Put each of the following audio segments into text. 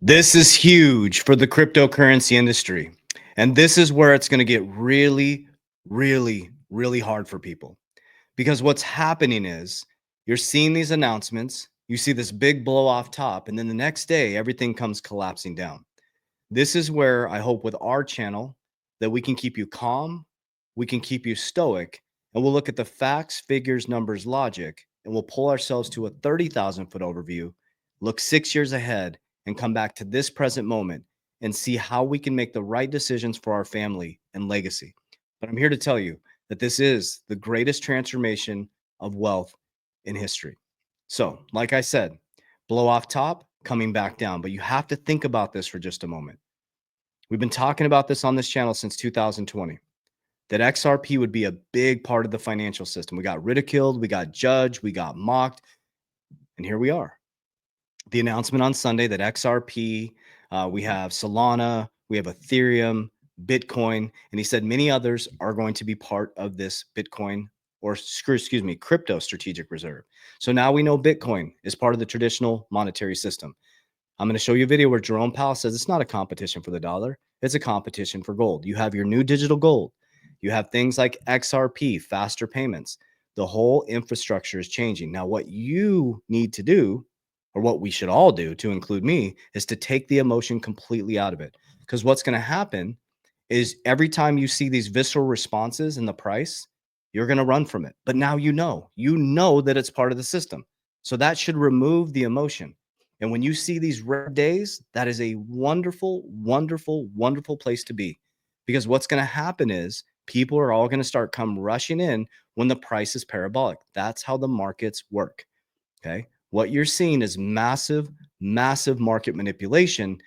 This is huge for the cryptocurrency industry. And this is where it's going to get really, really hard for people. Because what's happening is you're seeing these announcements, you see this big blow off top, and then the next day, everything comes collapsing down. This is where I hope with our channel that we can keep you calm, we can keep you stoic, and we'll look at the facts, figures, numbers, logic, and we'll pull ourselves to a 30,000-foot overview, look 6 years ahead, and come back to this present moment and see how we can make the right decisions for our family and legacy. But I'm here to tell you that this is the greatest transformation of wealth in history. So, like I said, blow off top, coming back down. But you have to think about this for just a moment. We've been talking about this on this channel since 2020, that XRP would be a big part of the financial system. We got ridiculed, we got judged, we got mocked, and here we are. The announcement on Sunday that XRP, we have Solana, we have Ethereum, Bitcoin, and he said many others are going to be part of this Bitcoin or crypto strategic reserve. So now we know Bitcoin is part of the traditional monetary system. I'm going to show you a video where Jerome Powell says it's not a competition for the dollar. It's a competition for gold. You have your new digital gold. You have things like XRP, faster payments. The whole infrastructure is changing. Now, what you need to do, or what we should all do, to include me, is to take the emotion completely out of it. Because what's going to happen is every time you see these visceral responses in the price, you're going to run from it. But now you know that it's part of the system. So that should remove the emotion. And when you see these red days, that is a wonderful, wonderful, wonderful place to be. Because what's going to happen is people are all going to start come rushing in when the price is parabolic. That's how the markets work. Okay. What you're seeing is massive, massive market manipulation.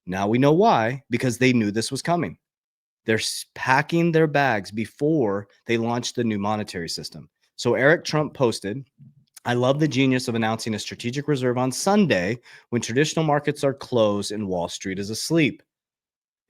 Now we know why, because they knew this was coming. They're packing their bags before they launched the new monetary system. So Eric Trump posted, I love the genius of announcing a strategic reserve on Sunday when traditional markets are closed and Wall Street is asleep.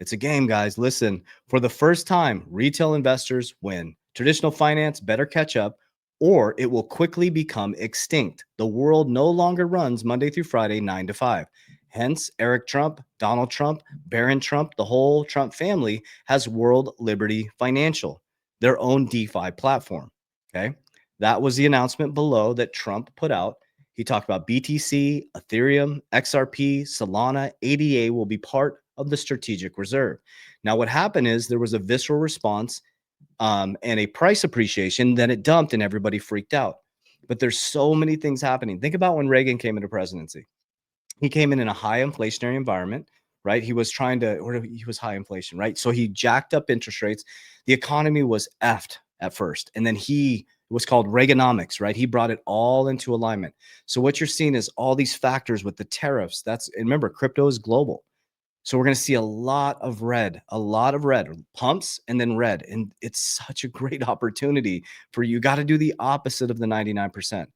It's a game, guys. Listen, for the first time, retail investors win. Traditional finance better catch up, or it will quickly become extinct. The world no longer runs Monday through Friday, 9 to 5. Hence, Eric Trump, Donald Trump, Barron Trump, the whole Trump family has World Liberty Financial, their own DeFi platform. Okay. That was the announcement below that Trump put out. He talked about BTC, Ethereum, XRP, Solana, ADA will be part of the strategic reserve. Now, what happened is there was a visceral response and a price appreciation, then it dumped and everybody freaked out. But there's so many things happening. Think about when Reagan came into presidency. He came in a high inflationary environment, right? He was he was high inflation, right? So he jacked up interest rates. The economy was effed at first. And then it was called Reaganomics, right? He brought it all into alignment. So what you're seeing is all these factors with the tariffs. And remember, crypto is global. So we're going to see a lot of red pumps and then red. And it's such a great opportunity for you. Got to do the opposite of the 99%.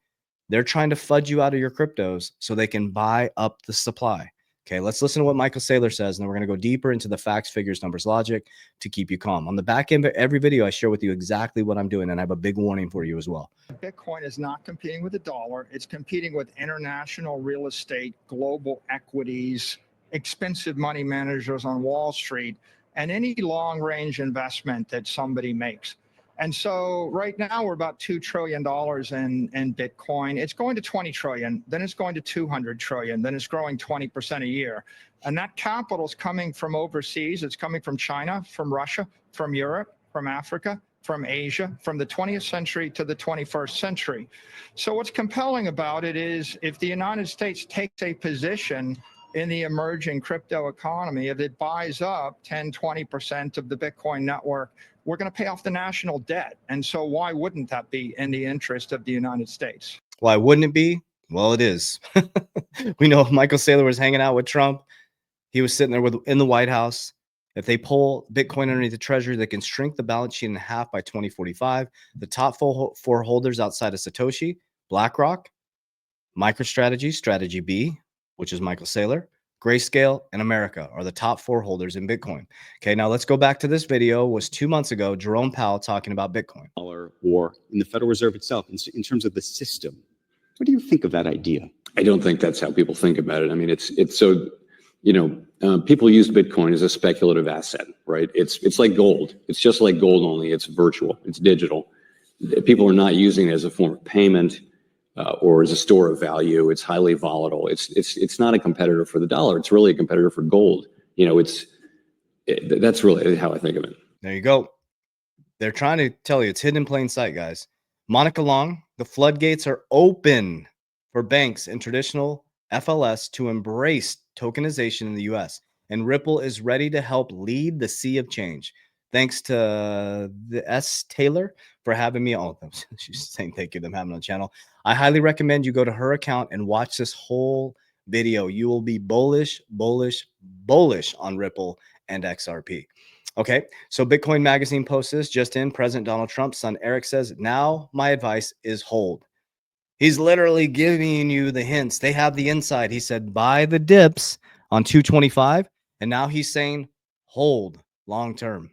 They're trying to fudge you out of your cryptos so they can buy up the supply. Okay, let's listen to what Michael Saylor says, and then we're going to go deeper into the facts, figures, numbers, logic to keep you calm. On the back end of every video, I share with you exactly what I'm doing, and I have a big warning for you as well. Bitcoin is not competing with the dollar. It's competing with international real estate, global equities, expensive money managers on Wall Street, and any long-range investment that somebody makes. And so right now we're about $2 trillion in Bitcoin. It's going to 20 trillion, then it's going to 200 trillion, then it's growing 20% a year. And that capital is coming from overseas. It's coming from China, from Russia, from Europe, from Africa, from Asia, from the 20th century to the 21st century. So what's compelling about it is if the United States takes a position in the emerging crypto economy, if it buys up 10, 20% of the Bitcoin network, we're going to pay off the national debt. And so why wouldn't that be in the interest of the United States? Why wouldn't it be? Well, it is. We know if Michael Saylor was hanging out with Trump, he was sitting there in the White House. If they pull Bitcoin underneath the treasury, they can shrink the balance sheet in half by 2045. The top four holders outside of Satoshi, BlackRock, MicroStrategy, Strategy B, which is Michael Saylor, Grayscale, and America are the top four holders in Bitcoin. Okay, now let's go back to this video. It was 2 months ago, Jerome Powell talking about Bitcoin. Or in the Federal Reserve itself, in terms of the system. What do you think of that idea? I don't think that's how people think about it. I mean, it's so People use Bitcoin as a speculative asset, right? It's like gold. It's just like gold, only it's virtual, it's digital. People are not using it as a form of payment or as a store of value. It's highly volatile. It's not a competitor for the dollar. It's really a competitor for gold. That's really how I think of it. There you go. They're trying to tell you it's hidden in plain sight, guys. Monica Long, the floodgates are open for banks and traditional FLS to embrace tokenization in the US. And Ripple is ready to help lead the sea of change. Thanks to the Saylor for having me on. She's saying thank you to them having on the channel. I highly recommend you go to her account and watch this whole video. You will be bullish on Ripple and XRP. Okay, so Bitcoin Magazine posts this just in. President Donald Trump's son Eric says, now my advice is hold. He's literally giving you the hints. They have the inside. He said, buy the dips on 225. And now he's saying, hold long term.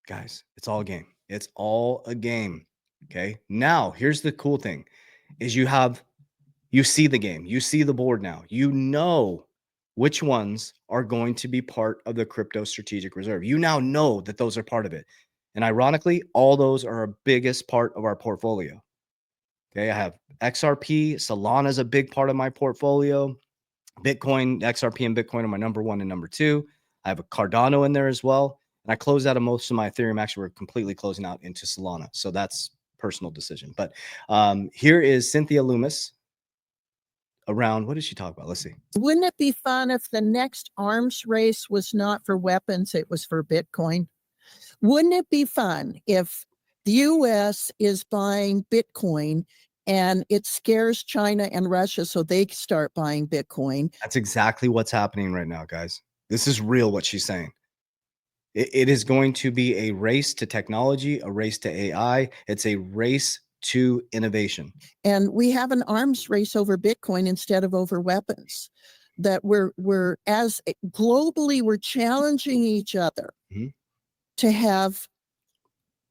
Guys, it's all a game. It's all a game. Okay, now here's the cool thing is you see the game. You see the board now. You know which ones are going to be part of the crypto strategic reserve. You now know that those are part of it. And ironically, all those are a biggest part of our portfolio. Okay, I have XRP, Solana is a big part of my portfolio. Bitcoin, XRP and Bitcoin are my number 1 and number 2. I have a Cardano in there as well. And I closed out of most of my Ethereum. Actually, we're completely closing out into Solana. So that's personal decision. But here is Cynthia Loomis. Around what did she talk about? Let's see. Wouldn't it be fun if the next arms race was not for weapons, it was for Bitcoin? Wouldn't it be fun if the US is buying Bitcoin and it scares China and Russia so they start buying Bitcoin? That's exactly what's happening right now, guys. This is real what she's saying. It is going to be a race to technology, a race to AI. It's a race to innovation. And we have an arms race over Bitcoin instead of over weapons. That we're as globally, we're challenging each other to have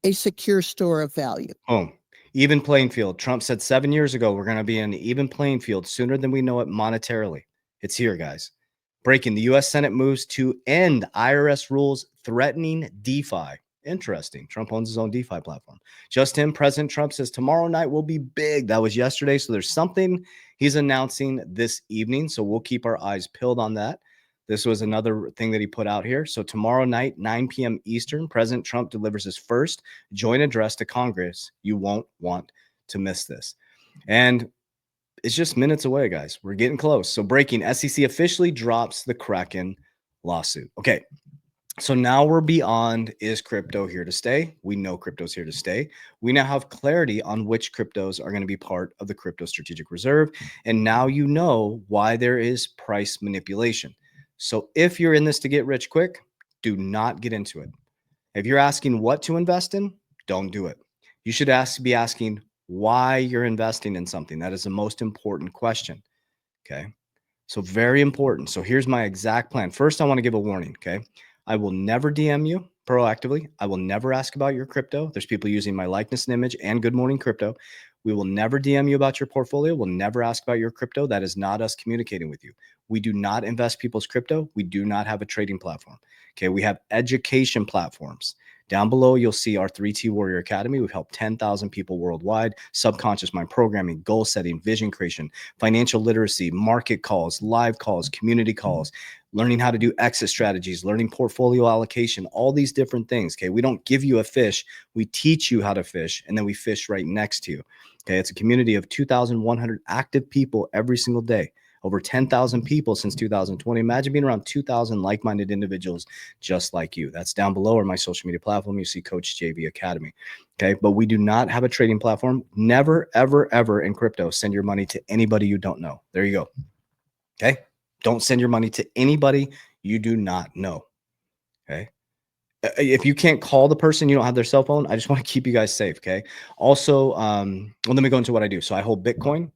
a secure store of value. Boom. Even playing field. Trump said 7 years ago, we're going to be in an even playing field sooner than we know it monetarily. It's here, guys. Breaking. The U.S. Senate moves to end IRS rules threatening DeFi. Interesting. Trump owns his own DeFi platform. Just in, President Trump says tomorrow night will be big. That was yesterday. So there's something he's announcing this evening. So we'll keep our eyes peeled on that. This was another thing that he put out here. So tomorrow night, 9 p.m. Eastern, President Trump delivers his first joint address to Congress. You won't want to miss this. And it's just minutes away, guys. We're getting close. So breaking, SEC officially drops the Kraken lawsuit. Okay. So now we're beyond, is crypto here to stay? We know crypto's here to stay. We now have clarity on which cryptos are going to be part of the crypto strategic reserve. And now you know why there is price manipulation. So if you're in this to get rich quick, do not get into it. If you're asking what to invest in, don't do it. You should be asking why you're investing in something. That is the most important question. Okay. So very important. So here's my exact plan. First, I want to give a warning. Okay. I will never DM you proactively. I will never ask about your crypto. There's people using my likeness and image and Good Morning Crypto. We will never DM you about your portfolio. We'll never ask about your crypto. That is not us communicating with you. We do not invest people's crypto. We do not have a trading platform. Okay. We have education platforms. Down below, you'll see our 3T Warrior Academy. We've helped 10,000 people worldwide, subconscious mind programming, goal setting, vision creation, financial literacy, market calls, live calls, community calls, learning how to do exit strategies, learning portfolio allocation, all these different things. Okay. We don't give you a fish. We teach you how to fish, and then we fish right next to you. Okay. It's a community of 2,100 active people every single day. Over 10,000 people since 2020. Imagine being around 2,000 like-minded individuals just like you. That's down below, or my social media platform. You see Coach JV Academy. Okay. But we do not have a trading platform. Never, ever, ever in crypto send your money to anybody you don't know. There you go. Okay. Don't send your money to anybody you do not know. Okay. If you can't call the person, you don't have their cell phone, I just want to keep you guys safe. Okay. Also, well, let me go into what I do. So I hold Bitcoin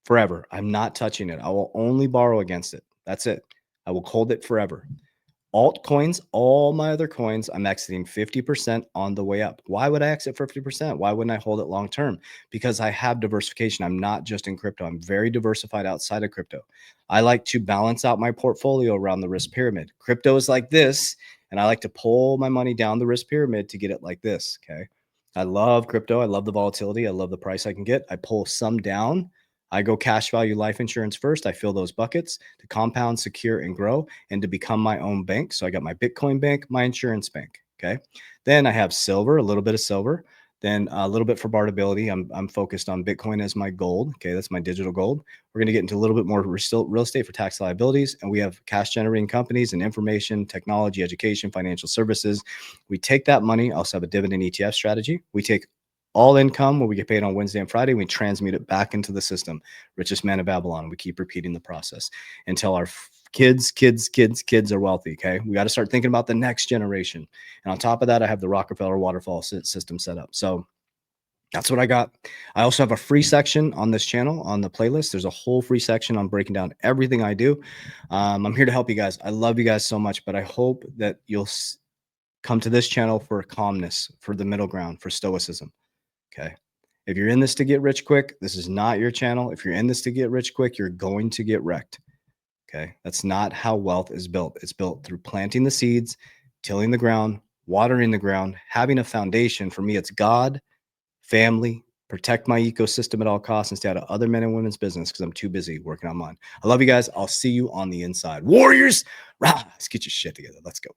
forever. I'm not touching it. I will only borrow against it. That's it. I will hold it forever. Altcoins, all my other coins, I'm exiting 50% on the way up. Why would I exit 50%? Why wouldn't I hold it long term? Because I have diversification. I'm not just in crypto. I'm very diversified outside of crypto. I like to balance out my portfolio around the risk pyramid. Crypto is like this, and I like to pull my money down the risk pyramid to get it like this. Okay. I love crypto. I love the volatility. I love the price I can get. I pull some down. I go cash value life insurance first. I fill those buckets to compound, secure, and grow, and to become my own bank. So I got my Bitcoin bank, my insurance bank. Okay. Then I have silver, a little bit of silver, then a little bit for barterability. I'm focused on Bitcoin as my gold. Okay. That's my digital gold. We're going to get into a little bit more real estate for tax liabilities. And we have cash generating companies and information, technology, education, financial services. We take that money. I also have a dividend ETF strategy. We take all income where we get paid on Wednesday and Friday, we transmute it back into the system. Richest man of Babylon. We keep repeating the process until our kids are wealthy. Okay. We got to start thinking about the next generation. And on top of that, I have the Rockefeller waterfall system set up. So that's what I got. I also have a free section on this channel on the playlist. There's a whole free section on breaking down everything I do. I'm here to help you guys. I love you guys so much, but I hope that you'll come to this channel for calmness, for the middle ground, for stoicism. Okay. If you're in this to get rich quick, this is not your channel. If you're in this to get rich quick, you're going to get wrecked. Okay. That's not how wealth is built. It's built through planting the seeds, tilling the ground, watering the ground, having a foundation. For me, it's God, family, protect my ecosystem at all costs, and stay out of other men and women's business because I'm too busy working on mine. I love you guys. I'll see you on the inside. Warriors, rah, let's get your shit together. Let's go.